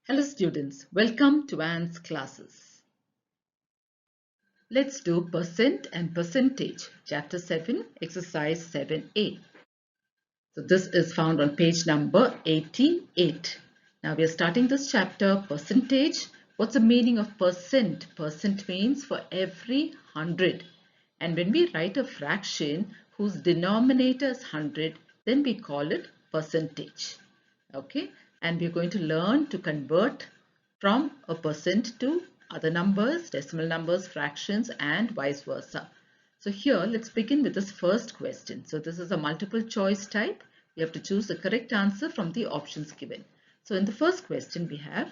Hello students, welcome to Anne's classes. Let's do percent and percentage, chapter 7, exercise 7a. So this is found on page number 88. Now we are starting this chapter, percentage. What's the meaning of percent? Percent means for every 100. And when we write a fraction whose denominator is 100, then we call it percentage. Okay, and we're going to learn to convert from a percent to other numbers, decimal numbers, fractions, and vice versa. So here, let's begin with this first question. So this is a multiple choice type. You have to choose the correct answer from the options given. So in the first question, we have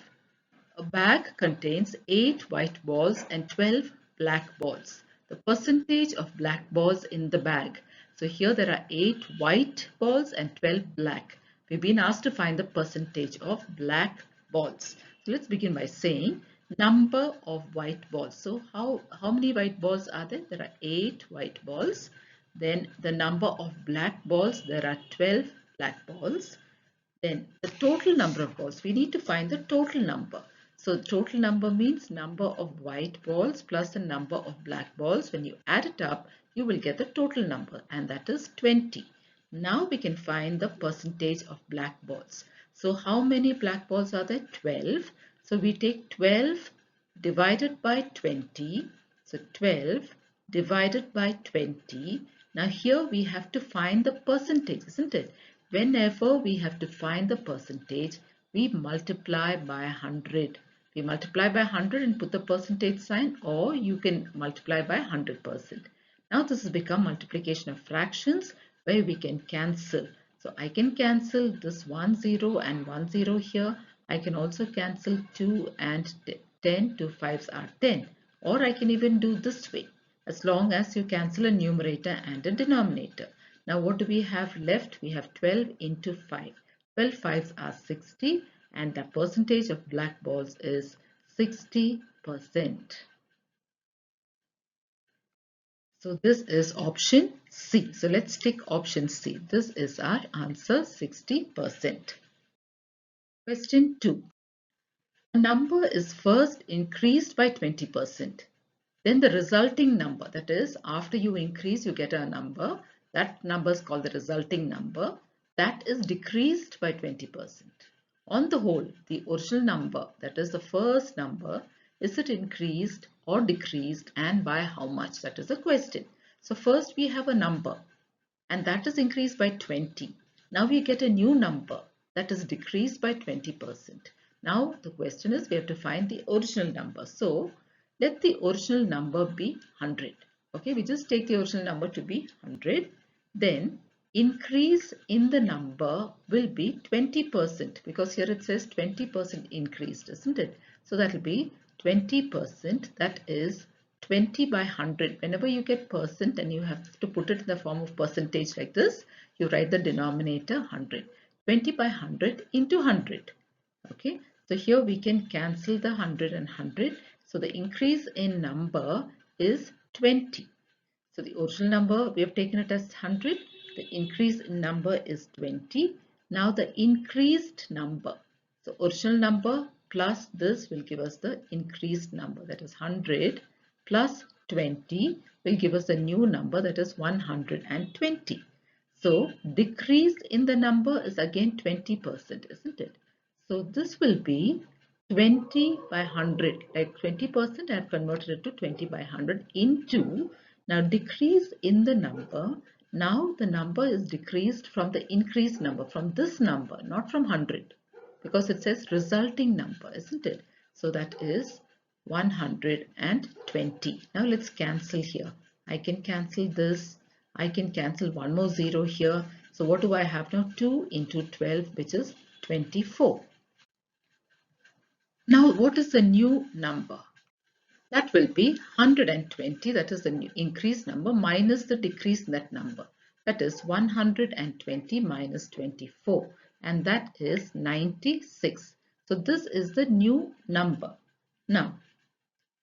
a bag contains 8 white balls and 12 black balls. The percentage of black balls in the bag. So here there are 8 white balls and 12 black. We've been asked to find the percentage of black balls. So let's begin by saying number of white balls. So how many white balls are there? There are 8 white balls. Then the number of black balls, there are 12 black balls. Then the total number of balls, we need to find the total number. So total number means number of white balls plus the number of black balls. When you add it up, you will get the total number, and that is 20. Now we can find the percentage of black balls. So how many black balls are there? 12. So we take 12 divided by 20. So 12 divided by 20. Now here we have to find the percentage, isn't it? Whenever we have to find the percentage, we multiply by 100. We multiply by 100 and put the percentage sign, or you can multiply by 100%. Now this has become multiplication of fractions where we can cancel. So I can cancel this 1 0 and 1 0 here. I can also cancel 2 and 10. 2 5s are 10. Or I can even do this way, as long as you cancel a numerator and a denominator. Now what do we have left? We have 12 into 5. 12 5s are 60, and the percentage of black balls is 60%. So this is option C. So let's tick option C. This is our answer, 60%. Question 2. A number is first increased by 20%. Then the resulting number, that is, after you increase, you get a number. That number is called the resulting number. That is decreased by 20%. On the whole, the original number, that is the first number, is it increased or decreased, and by how much? That is the question. So first we have a number, and that is increased by 20. Now we get a new number that is decreased by 20%. Now the question is, we have to find the original number. So let the original number be 100. Okay, we just take the original number to be 100. Then increase in the number will be 20%, because here it says 20% increased, isn't it? So that will be 20%, that is 20 by 100. Whenever you get percent and you have to put it in the form of percentage like this, you write the denominator 100. 20 by 100 into 100. Okay, so here we can cancel the 100 and 100. So the increase in number is 20. So the original number, we have taken it as 100. The increase in number is 20. Now the increased number. So original number plus this will give us the increased number, that is 100 plus 20 will give us a new number, that is 120. So decrease in the number is again 20%, isn't it? So this will be 20 by 100, like 20%. I have converted it to 20 by 100 into, now decrease in the number. Now the number is decreased from the increased number, from this number, not from 100, because it says resulting number, isn't it? So that is 120. Now let's cancel here. I can cancel this. I can cancel one more 0 here. So what do I have now? 2 into 12, which is 24. Now what is the new number? That will be 120. That is the new increased number minus the decrease in that number. That is 120 minus 24, and that is 96. So this is the new number. Now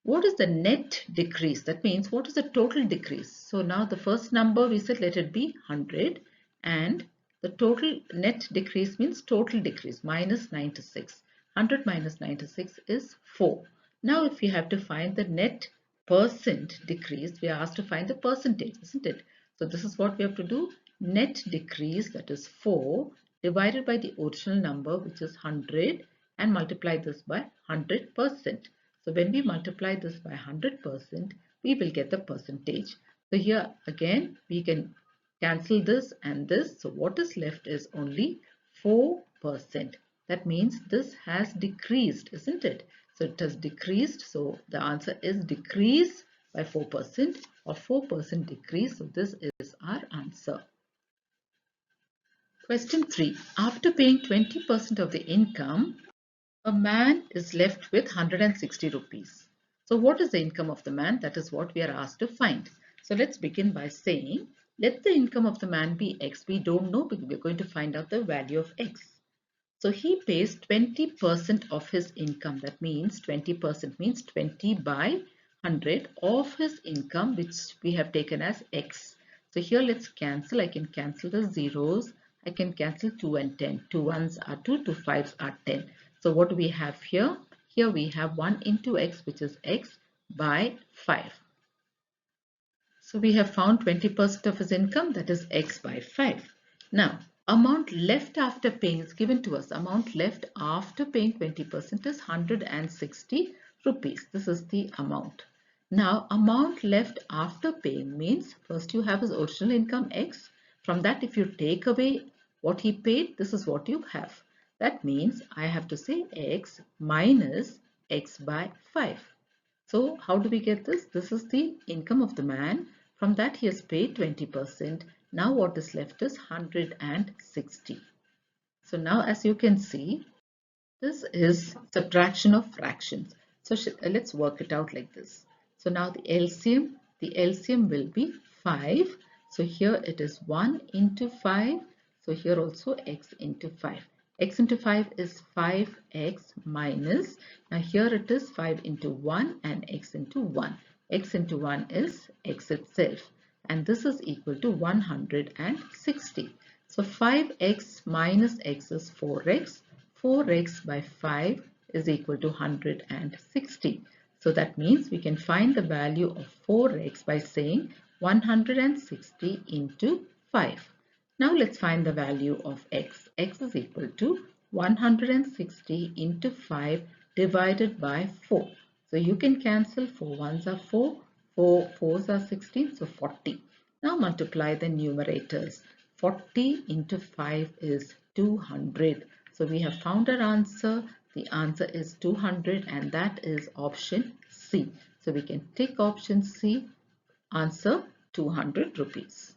what is the net decrease? That means what is the total decrease? So now the first number we said let it be 100, and the total net decrease means total decrease minus 96. 100 minus 96 is 4. Now if we have to find the net percent decrease, we are asked to find the percentage, isn't it? So this is what we have to do. Net decrease, that is 4, divided by the original number, which is 100, and multiply this by 100%. So when we multiply this by 100%, we will get the percentage. So here again, we can cancel this and this. So what is left is only 4%. That means this has decreased, isn't it? So it has decreased. So the answer is decrease by 4% or 4% decrease. So this is our answer. Question 3. After paying 20% of the income, a man is left with 160 rupees. So what is the income of the man? That is what we are asked to find. So let's begin by saying, let the income of the man be X. We don't know, but we're going to find out the value of X. So he pays 20% of his income. That means 20% means 20 by 100 of his income, which we have taken as X. So here let's cancel. I can cancel the zeros. I can cancel 2 and 10. 2 ones are 2, 2 fives are 10. So what do we have here? Here we have 1 into X, which is X by 5. So we have found 20% of his income, that is X by 5. Now, amount left after paying is given to us. Amount left after paying 20% is 160 rupees. This is the amount. Now, amount left after paying means first you have his original income X. From that, if you take away what he paid, this is what you have. That means I have to say X minus X by 5. So how do we get this? This is the income of the man. From that he has paid 20%. Now what is left is 160. So now as you can see, this is subtraction of fractions. So let's work it out like this. So now the LCM will be 5. So here it is 1 into 5. So here also x into 5. X into 5 is 5x minus, now here it is 5 into 1 and x into 1. X into 1 is x itself, and this is equal to 160. So 5x minus x is 4x. 4x by 5 is equal to 160. So that means we can find the value of 4x by saying 160 into 5. Now let's find the value of x. X is equal to 160 into 5 divided by 4. So you can cancel 4 ones are 4, 4 fours are 16, so 40. Now multiply the numerators. 40 into 5 is 200. So we have found our answer. The answer is 200 and that is option C. So we can tick option C, answer 200 rupees.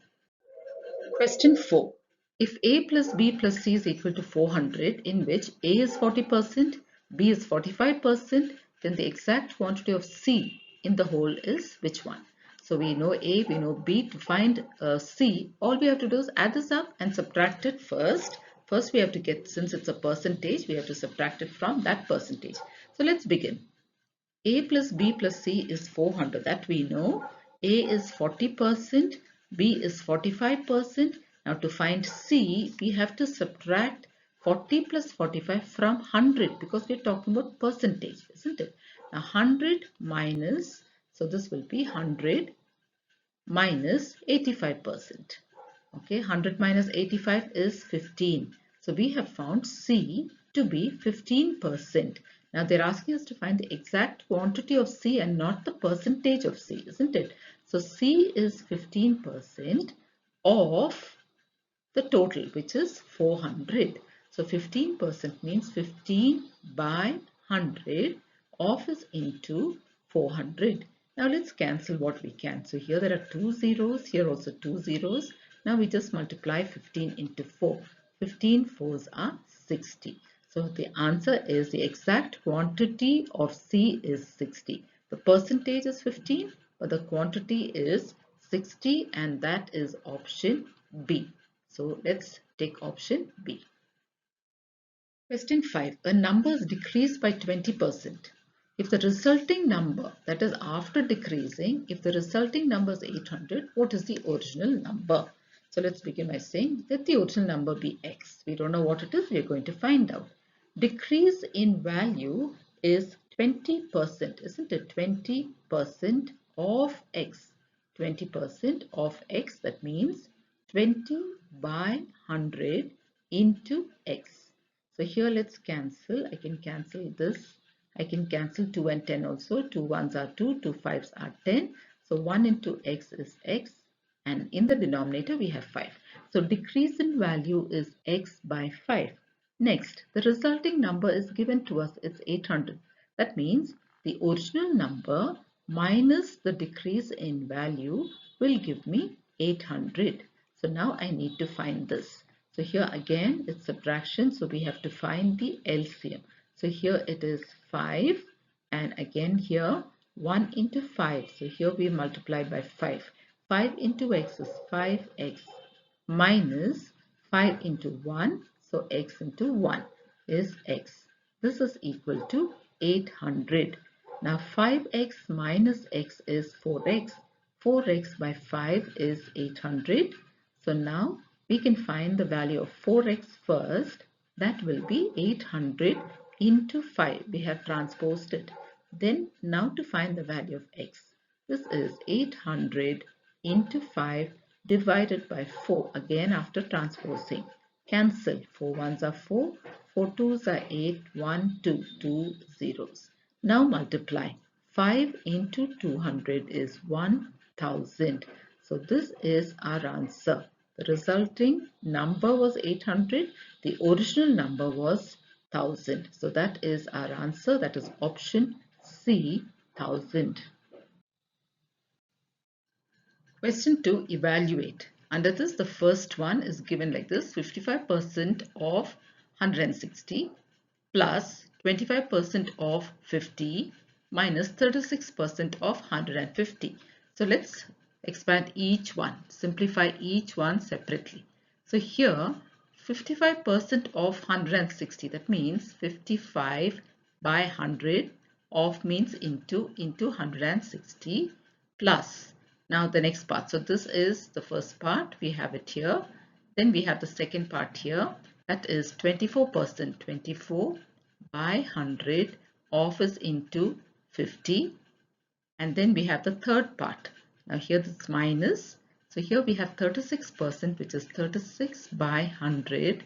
Question 4. If A plus B plus C is equal to 400, in which A is 40%, B is 45%, then the exact quantity of C in the whole is which one? So we know A, we know B. To find C, all we have to do is add this up and subtract it first. First we have to get, since it's a percentage, we have to subtract it from that percentage. So let's begin. A plus B plus C is 400, that we know. A is 40%, B is 45%. Now to find C, we have to subtract 40 plus 45 from 100 because we're talking about percentage, isn't it? Now 100 minus, so this will be 100 minus 85%. Okay, 100 minus 85 is 15. So we have found C to be 15%. Now they're asking us to find the exact quantity of C and not the percentage of C, isn't it? So C is 15% of the total, which is 400. So 15% means 15 by 100 of is into 400. Now let's cancel what we can. So here there are 2 zeros, here also 2 zeros. Now we just multiply 15 into 4. 15 fours are 60. So the answer is the exact quantity of C is 60. The percentage is 15, but the quantity is 60 and that is option B. So let's take option B. Question 5. A number is decreased by 20%. If the resulting number, that is after decreasing, if the resulting number is 800, what is the original number? So let's begin by saying, let the original number be x. We don't know what it is, we are going to find out. Decrease in value is 20%, isn't it? 20% of x. 20% of x, that means 20 by 100 into x. So here let's cancel. I can cancel this. I can cancel 2 and 10 also. 2 ones are 2, 2 fives are 10. So 1 into x is x, and in the denominator we have 5. So decrease in value is x by 5. Next, the resulting number is given to us. It's 800. That means the original number minus the decrease in value will give me 800. So now I need to find this. So here again it's subtraction. So we have to find the LCM. So here it is 5, and again here 1 into 5. So here we multiply by 5. 5 into x is 5x minus 5 into 1. So x into 1 is x. This is equal to 800. Now 5x minus x is 4x. 4x by 5 is 800. So now we can find the value of 4x first. That will be 800 into 5. We have transposed it. Then now to find the value of x. This is 800 into 5 divided by 4. Again after transposing. Cancel. 4 ones are 4. 4 twos are 8. 1, 2. 2 zeros. Now multiply. 5 into 200 is 1000. So this is our answer. The resulting number was 800. The original number was 1000. So that is our answer. That is option C, 1000. Question 2, evaluate. Under this, the first one is given like this: 55% of 160 plus 25% of 50 minus 36% of 150. So let's expand each one, simplify each one separately. So here 55% of 160, that means 55 by 100, of means into 160 plus. Now the next part. So this is the first part. We have it here. Then we have the second part here. That is 24%. 24 by 100 of is into 50. And then we have the third part. Now here this minus. So here we have 36%, which is 36 by 100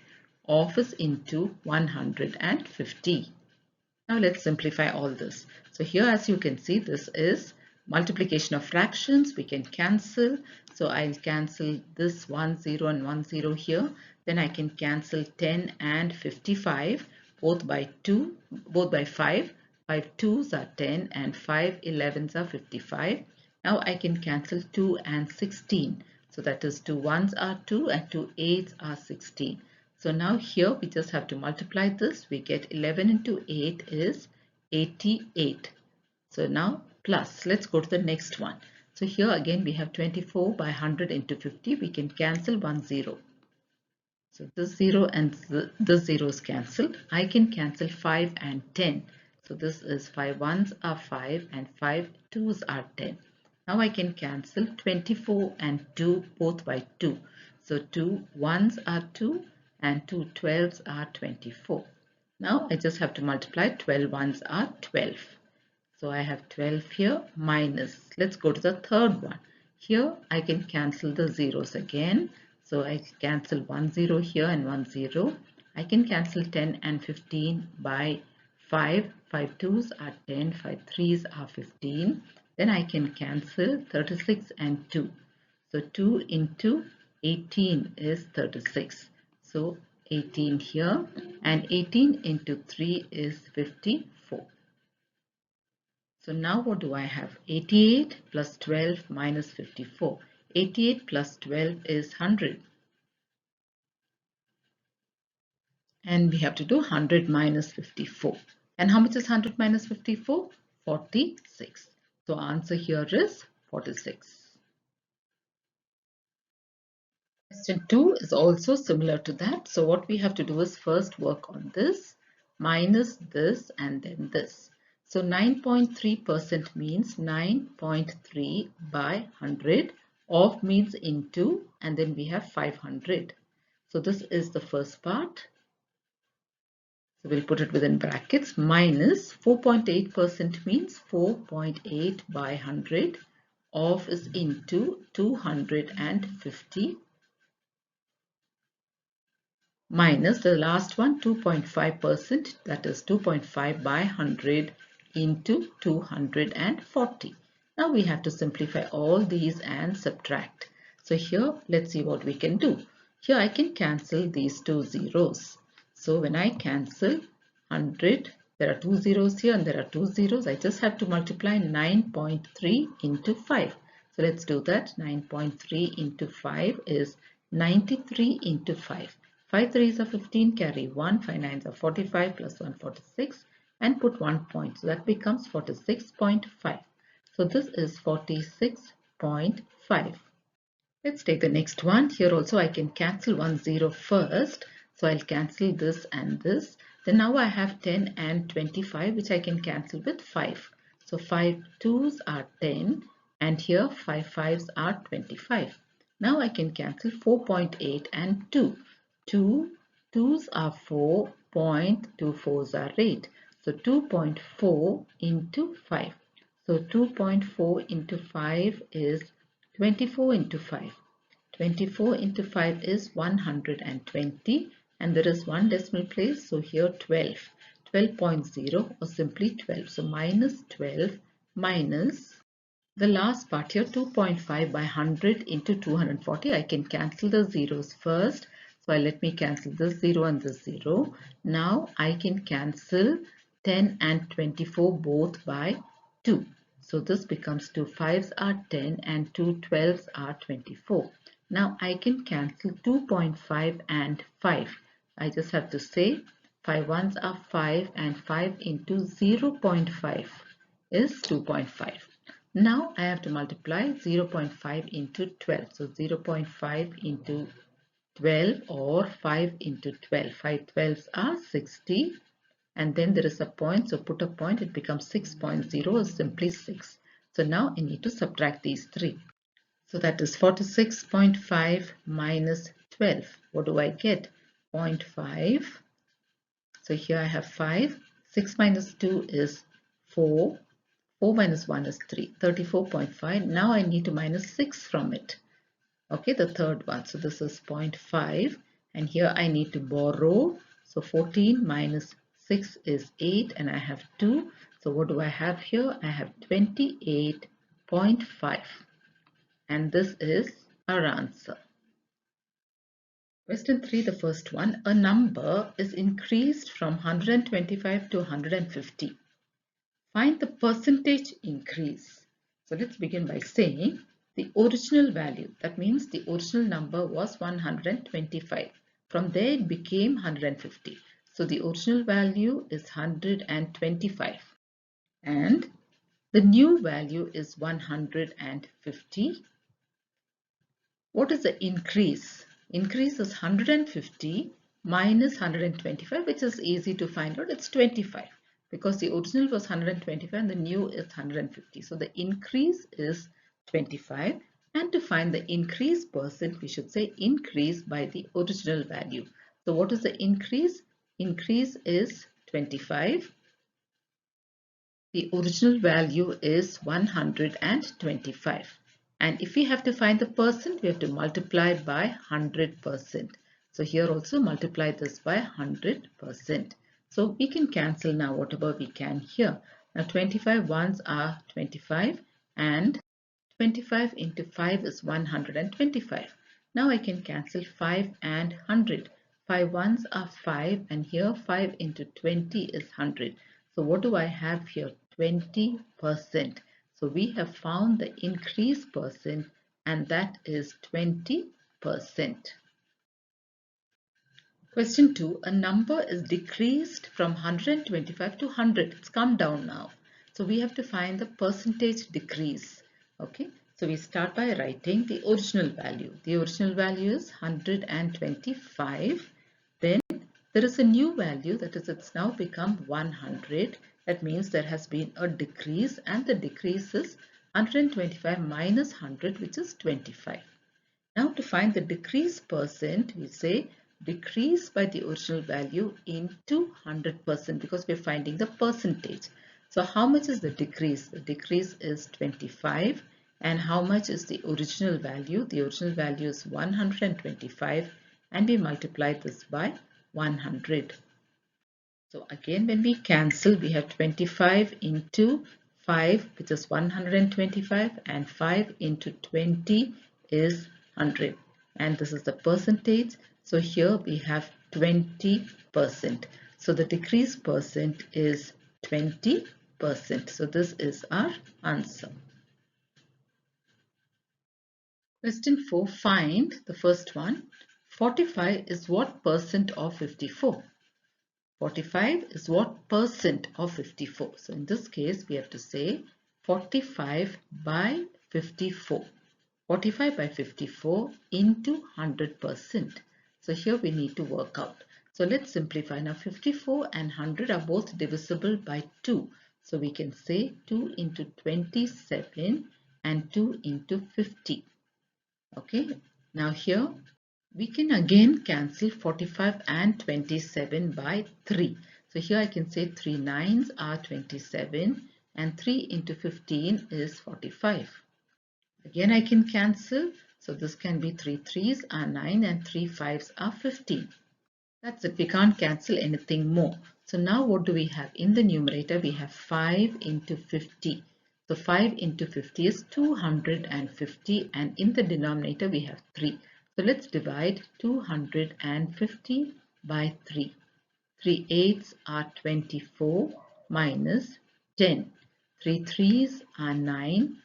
of is into 150. Now let's simplify all this. So here, as you can see, this is multiplication of fractions. We can cancel. So I'll cancel this 1 0 and 1 0 here. Then I can cancel 10 and 55 both by 2, both by 5. 5 2s are 10 and 5 11s are 55. Now I can cancel 2 and 16. So that is 2 1s are 2 and 2 8s are 16. So now here we just have to multiply this. We get 11 into 8 is 88. So now plus, let's go to the next one. So here again we have 24 by 100 into 50. We can cancel 1 0. So this 0 and this 0 is cancelled. I can cancel 5 and 10. So this is 5 1s are 5 and 5 2s are 10. Now I can cancel 24 and 2 both by 2. So 2 1s are 2 and 2 12s are 24. Now I just have to multiply. 12 1s are 12. So I have 12 here minus. Let's go to the third one. Here I can cancel the zeros again. So I cancel 1 0 here and 1 0. I can cancel 10 and 15 by 5. 5 2s are 10. 5 3s are 15. Then I can cancel 36 and 2. So 2 into 18 is 36. So 18 here, and 18 into 3 is 54. So now what do I have? 88 plus 12 minus 54. 88 plus 12 is 100. And we have to do 100 minus 54. And how much is 100 minus 54? 46. So answer here is 46. Question 2 is also similar to that. So what we have to do is first work on this, minus this, and then this. So 9.3% means 9.3 by 100, of means into, and then we have 500. So this is the first part. So we'll put it within brackets. Minus 4.8% means 4.8 by 100 of is into 250 minus the last one 2.5%, that is 2.5 by 100 into 240. Now we have to simplify all these and subtract. So here let's see what we can do. Here I can cancel these two zeros. So when I cancel 100, there are two zeros here and there are two zeros. I just have to multiply 9.3 into 5. So let's do that. 9.3 into 5 is 93 into 5. 5 threes are 15, carry 1, 5 nines are 45, plus 1, 46, and put 1 point. So that becomes 46.5. So this is 46.5. Let's take the next one. Here also I can cancel one zero first. So I'll cancel this and this. Then now I have 10 and 25, which I can cancel with 5. So 5 twos are 10 and here 5 fives are 25. Now I can cancel 4.8 and 2. 2 twos are 4, 0.24s are 8. So 2.4 into 5. So 2.4 into 5 is 24 into 5. 24 into 5 is 120 and there is one decimal place. So here 12. 12.0 or simply 12. So minus 12 minus the last part here 2.5 by 100 into 240. I can cancel the zeros first. So let me cancel this 0 and this 0. Now I can cancel 10 and 24 both by 2. So this becomes 2 5s are 10 and 2 12s are 24. Now I can cancel 2.5 and 5. I just have to say 5 ones are 5 and 5 into 0.5 is 2.5. Now I have to multiply 0.5 into 12. So 0.5 into 12 or 5 into 12. 5 12s are 60 and then there is a point. So put a point, it becomes 6.0 or simply 6. So now I need to subtract these three. So that is 46.5 minus 12. What do I get? 0.5. So here I have 5. 6 minus 2 is 4. 4 minus 1 is 3. 34.5. Now I need to minus 6 from it. Okay, the third one. So this is 0.5. And here I need to borrow. So 14 minus 6 is 8 and I have 2. So what do I have here? I have 28.5. And this is our answer. Question 3, the first one. A number is increased from 125 to 150. Find the percentage increase. So let's begin by saying the original value. That means the original number was 125. From there it became 150. So the original value is 125. And the new value is 150. What is the increase? Increase is 150 minus 125, which is easy to find out. It's 25 because the original was 125 and the new is 150. So the increase is 25. And to find the increase percent, we should say increase by the original value. So what is the increase? Increase is 25. The original value is 125. And if we have to find the percent, we have to multiply by 100%. So here also multiply this by 100%. So we can cancel now whatever we can here. Now 25 ones are 25 and 25 into 5 is 125. Now I can cancel 5 and 100. 5 ones are 5 and here 5 into 20 is 100. So what do I have here? 20%. So we have found the increase percent and that is 20%. Question 2. A number is decreased from 125 to 100. It's come down now. So we have to find the percentage decrease. Okay. So we start by writing the original value. The original value is 125. Then there is a new value, that is it's now become 100. That means there has been a decrease and the decrease is 125 minus 100, which is 25. Now to find the decrease percent, we say decrease by the original value into 100% because we're finding the percentage. So how much is the decrease? The decrease is 25. And how much is the original value? The original value is 125, and we multiply this by 100. So again, when we cancel, we have 25 into 5, which is 125, and 5 into 20 is 100. And this is the percentage. So here we have 20%. So the decrease percent is 20%. So this is our answer. Question 4. Find the first one. 45 is what percent of 54? 45 is what percent of 54? So in this case, we have to say 45 by 54. 45 by 54 into 100%. So here we need to work out. So let's simplify. Now 54 and 100 are both divisible by 2. So we can say 2 into 27 and 2 into 50. Okay. Now here we can again cancel 45 and 27 by 3. So here I can say 3 nines are 27 and 3 into 15 is 45. Again I can cancel. So this can be 3 threes are 9 and 3 fives are 15. That's it. We can't cancel anything more. So now what do we have? In the numerator we have 5 into 50. So 5 into 50 is 250, and in the denominator we have 3. So let's divide 250 by 3. 3 eights are 24 minus 10. 3 threes are 9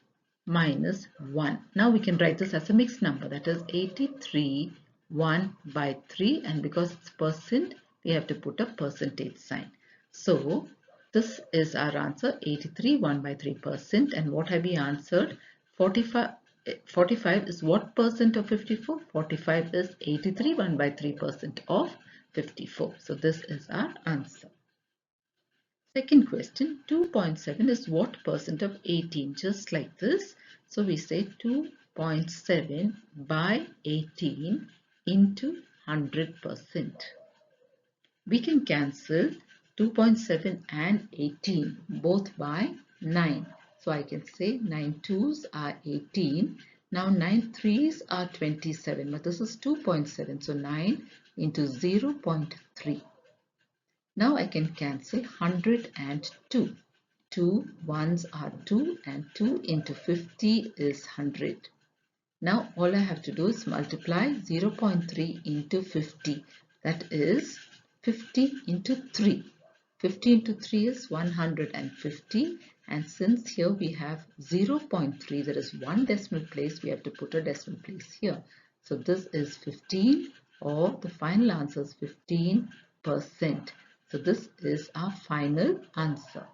minus 1. Now we can write this as a mixed number, that is 83 1 by 3, and because it's percent we have to put a percentage sign. So this is our answer, 83 1 by 3%. And what have we answered? 45 is what percent of 54? 45 is 83 1 by 3% of 54. So this is our answer. Second question, 2.7 is what percent of 18? Just like this. So we say 2.7 by 18 into 100%. We can cancel 2.7 and 18 both by 9. So I can say 9 twos are 18. Now 9 threes are 27, but this is 2.7. So 9 into 0.3. Now I can cancel 100 and 2. 2 ones are 2 and 2 into 50 is 100. Now all I have to do is multiply 0.3 into 50. That is 50 into 3. 50 into 3 is 150, and since here we have 0.3, there is one decimal place, we have to put a decimal place here. So this is 15, or the final answer is 15%. So this is our final answer.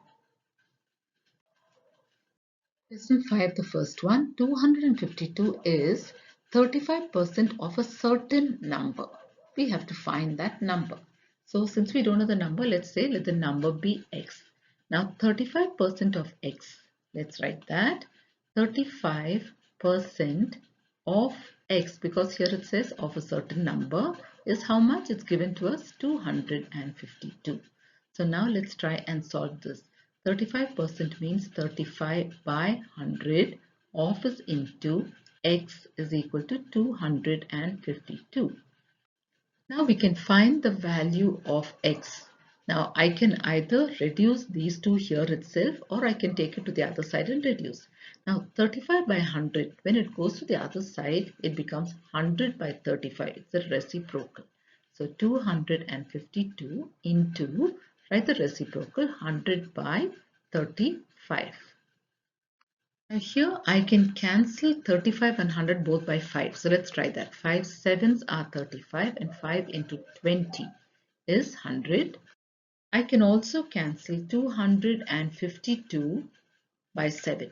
Question 5, the first one, 252 is 35% of a certain number. We have to find that number. So since we don't know the number, let's say let the number be x. Now 35% of x, let's write that 35% of x, because here it says of a certain number, is how much? It's given to us 252. So now let's try and solve this. 35% means 35 by 100 of is into x is equal to 252. Now we can find the value of x. Now I can either reduce these two here itself, or I can take it to the other side and reduce. Now 35 by 100, when it goes to the other side, it becomes 100 by 35. It's a reciprocal. So 252 into, write the reciprocal, 100 by 35. Now here I can cancel 35 and 100 both by 5. So let's try that. 5 sevens are 35 and 5 into 20 is 100. I can also cancel 252 by 7.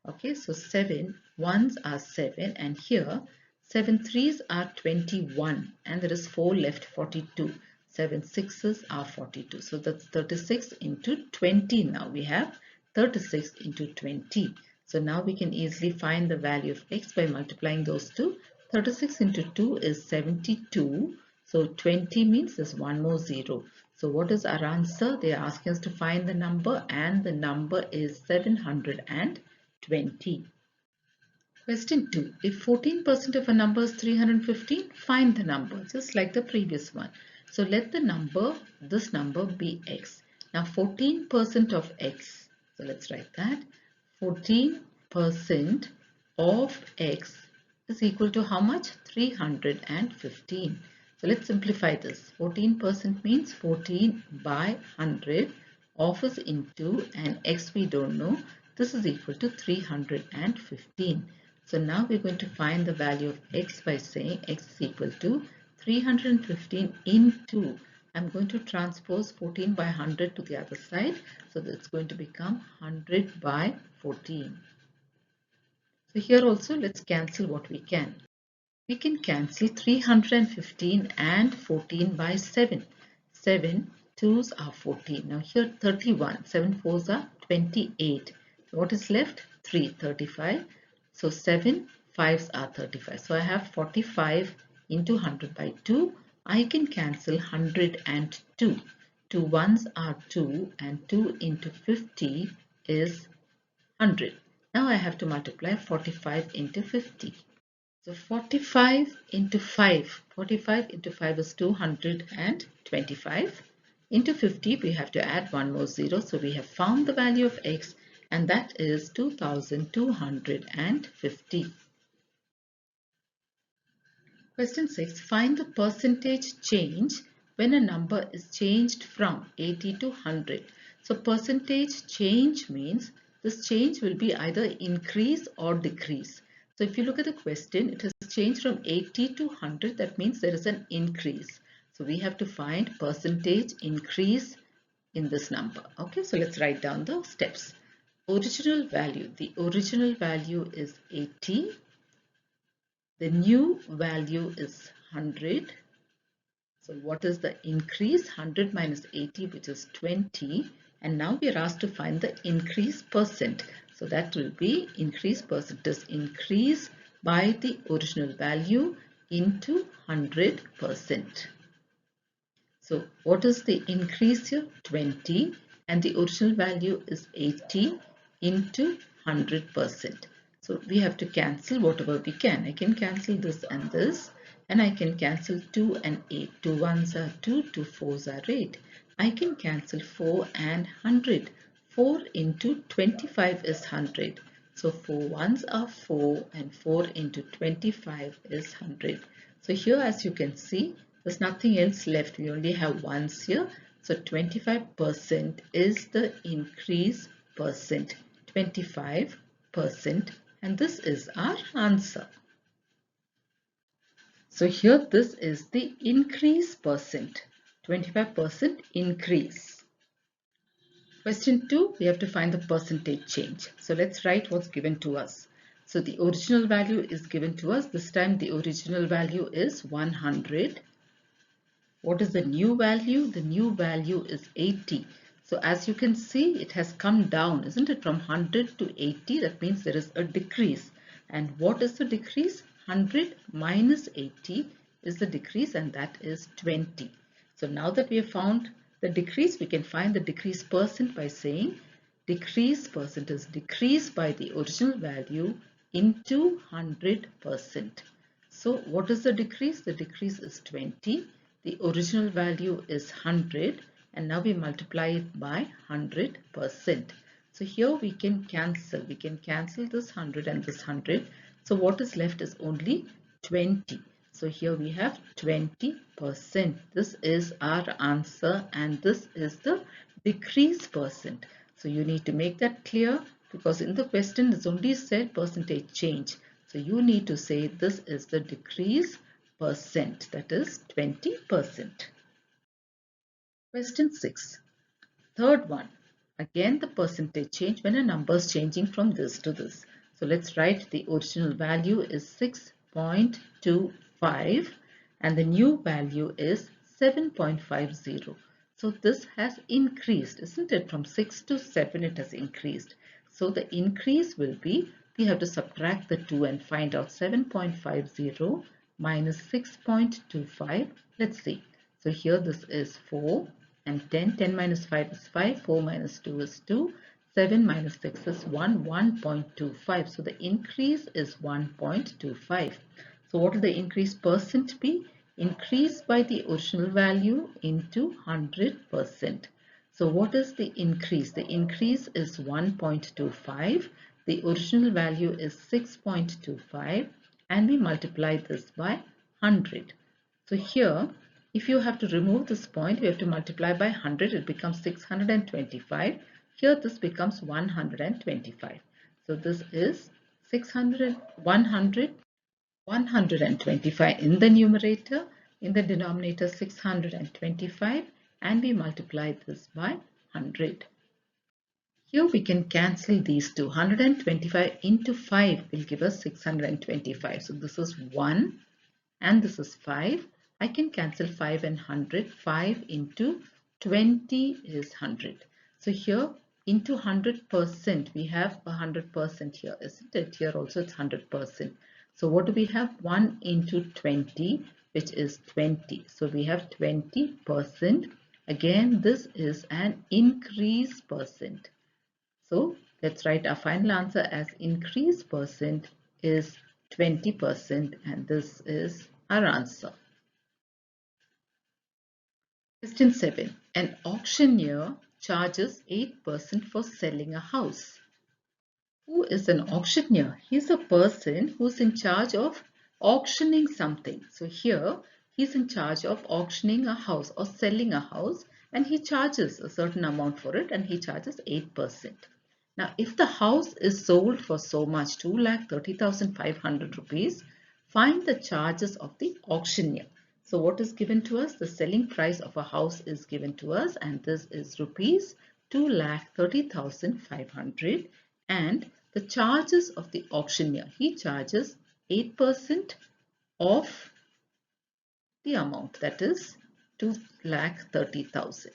Okay, so 7 ones are 7, and here 7 threes are 21, and there is 4 left, 42. 7 sixes are 42. So that's 36 into 20. Now we have 36 into 20. So now we can easily find the value of x by multiplying those two. 36 into 2 is 72. So 20 means there's one more zero. So what is our answer? They are asking us to find the number, and the number is 720. Question 2. If 14% of a number is 315, find the number, just like the previous one. So let this number be x. Now 14% of x. So let's write that. 14% of x is equal to how much? 315. So let's simplify this. 14% means 14 by 100. Of is into, and x we don't know. This is equal to 315. So now we're going to find the value of x by saying x is equal to 315 into, I'm going to transpose 14 by 100 to the other side. So that's going to become 100 by 14. So here also let's cancel what we can. We can cancel 315 and 14 by 7. 7 2s are 14. Now here 31. 7 4s are 28. So what is left? 3. 35. So 7 5s are 35. So I have 45 into 100 by 2. I can cancel 100 and 2. 2 ones are 2, and 2 into 50 is 100. Now I have to multiply 45 into 50. So 45 into 5. 45 into 5 is 225. Into 50 we have to add one more zero. So we have found the value of x, and that is 2250. Question 6. Find the percentage change when a number is changed from 80 to 100. So percentage change means this change will be either increase or decrease. So if you look at the question, it has changed from 80 to 100. That means there is an increase. So we have to find percentage increase in this number. Okay, so let's write down the steps. Original value. The original value is 80. The new value is 100. So what is the increase? 100 minus 80, which is 20. And now we are asked to find the increase percent. So that will be increase percent is increase by the original value into 100%. So what is the increase here? 20, and the original value is 80 into 100%. So we have to cancel whatever we can. I can cancel this, and I can cancel 2 and 8. 2 ones are 2, 2 fours are 8. I can cancel 4 and 100. 4 into 25 is 100. So 4 ones are 4, and 4 into 25 is 100. So here, as you can see, there's nothing else left. We only have ones here. So 25% is the increase percent. 25%, and this is our answer. So here this is the increase percent. 25% increase. Question 2, we have to find the percentage change. So let's write what's given to us. So the original value is given to us. This time the original value is 100. What is the new value? The new value is 80. So as you can see, it has come down, isn't it? From 100 to 80. That means there is a decrease. And what is the decrease? 100 minus 80 is the decrease, and that is 20. So now that we have found the decrease, we can find the decrease percent by saying decrease percent is decrease by the original value into 100%. So what is the decrease? The decrease is 20. The original value is 100, and now we multiply it by 100%. So here we can cancel. We can cancel this 100 and this 100. So what is left is only 20. So here we have 20%. This is our answer, and this is the decrease percent. So you need to make that clear, because in the question it's only said percentage change. So you need to say this is the decrease percent, that is 20%. Question 6. Third one. Again the percentage change when a number is changing from this to this. So let's write the original value is 6.25 and the new value is 7.50. So this has increased, isn't it? From 6 to 7 it has increased. So the increase will be, we have to subtract the 2 and find out 7.50 minus 6.25. Let's see. So here this is 4 and 10. 10 minus 5 is 5. 4 minus 2 is 2. 7 minus 6 is 1. 1.25. So the increase is 1.25. So what will the increase percent be? Increase by the original value into 100%. So what is the increase? The increase is 1.25. The original value is 6.25 and we multiply this by 100. So here, if you have to remove this point, we have to multiply by 100. It becomes 625. Here this becomes 125. So this is 600, 100, 125 in the numerator, in the denominator 625, and we multiply this by 100. Here we can cancel these two. 125 into 5 will give us 625. So this is 1 and this is 5. I can cancel 5 and 100. 5 into 20 is 100. So here into 100% we have 100% here, isn't it? Here also it's 100%. So what do we have? 1 into 20, which is 20. So we have 20%. Again, this is an increase percent. So let's write our final answer as increase percent is 20%, and this is our answer. Question 7. An auctioneer charges 8% for selling a house. Who is an auctioneer? He is a person who's in charge of auctioning something. So here he's in charge of auctioning a house or selling a house, and he charges a certain amount for it, and he charges 8%. Now, if the house is sold for so much, 2,30,500 rupees, find the charges of the auctioneer. So what is given to us? The selling price of a house is given to us, and this is rupees 2,30,500, and the charges of the auctioneer. He charges 8% of the amount, that is 2,30,000.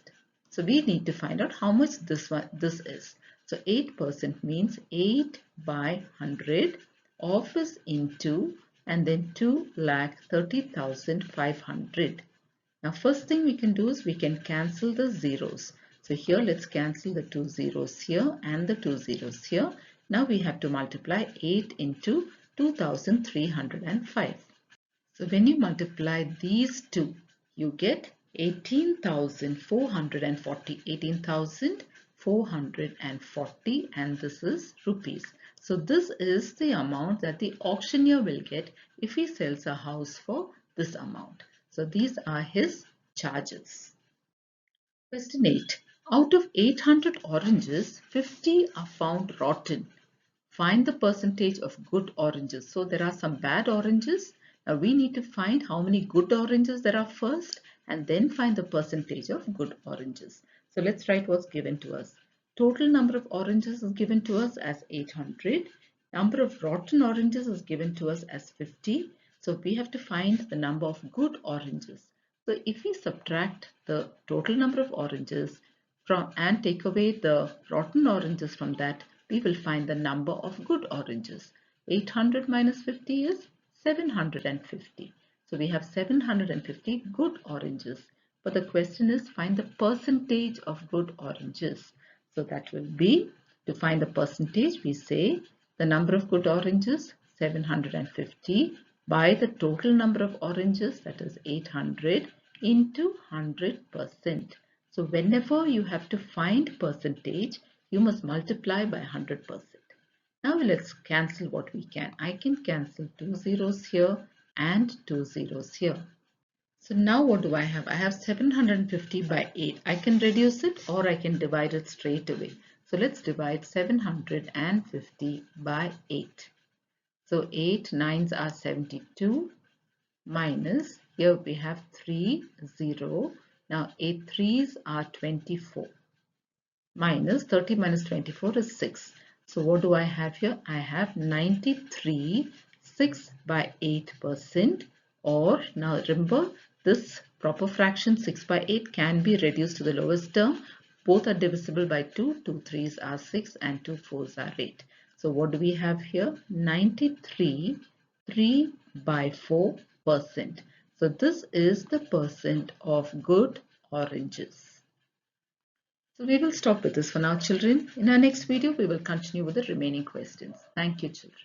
So we need to find out how much this is. So 8% means 8 by 100 of is into and then 2,30,500. Now first thing we can do is we can cancel the zeros. So here let's cancel the 2 zeros here and the 2 zeros here. Now we have to multiply 8 into 2,305. So when you multiply these two, you get 18,440. 18,440, and this is rupees. So this is the amount that the auctioneer will get if he sells a house for this amount. So these are his charges. Question 8. Out of 800 oranges, 50 are found rotten. Find the percentage of good oranges. So there are some bad oranges. Now we need to find how many good oranges there are first, and then find the percentage of good oranges. So let's write what's given to us. Total number of oranges is given to us as 800. Number of rotten oranges is given to us as 50. So we have to find the number of good oranges. So if we subtract the total number of oranges from and take away the rotten oranges from that, we will find the number of good oranges. 800 minus 50 is 750. So we have 750 good oranges. But the question is, find the percentage of good oranges. So that will be, to find the percentage, we say the number of good oranges 750 by the total number of oranges, that is 800, into 100%. So whenever you have to find percentage, you must multiply by 100%. Now let's cancel what we can. I can cancel 2 zeros here and 2 zeros here. So now what do I have? I have 750 by 8. I can reduce it or I can divide it straight away. So let's divide 750 by 8. So 8 nines are 72 minus, here we have 3 0. Now 8 threes are 24. Minus 30 minus 24 is 6. So what do I have here? I have 93, 6 by 8%, or now remember this proper fraction 6 by 8 can be reduced to the lowest term. Both are divisible by 2. 2 threes are 6 and 2 fours are 8. So what do we have here? 93, 3 by 4, percent. So this is the percent of good oranges. So we will stop with this for now, children. In our next video, we will continue with the remaining questions. Thank you, children.